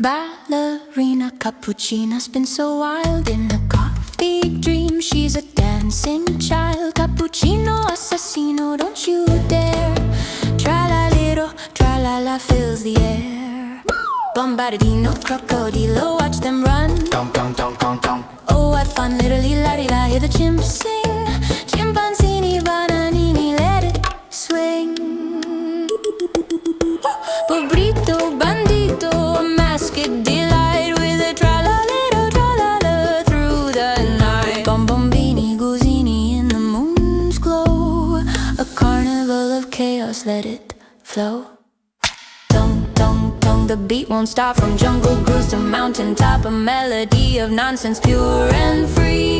Ballerina cappuccina's been so wild in a coffee dream. She's a dancing child. Cappuccino assassino, don't you dare. Tra-la-little, tra-la-la fills the air. Bombardino, crocodilo, watch them run. Dong dong dong dong dong. Oh, what fun, literally la-di-da, hear the chimps sing. Chimpanzini, bananini, let it swing. Pobrito, bandito, a masked delight with a tra-la-little, tra-la-la through the night. Bombombini, guzini in the moon's glow. A carnival of chaos, let it flow. Dong, dong, dong, the beat won't stop from jungle cruise to mountain top. A melody of nonsense, pure and free.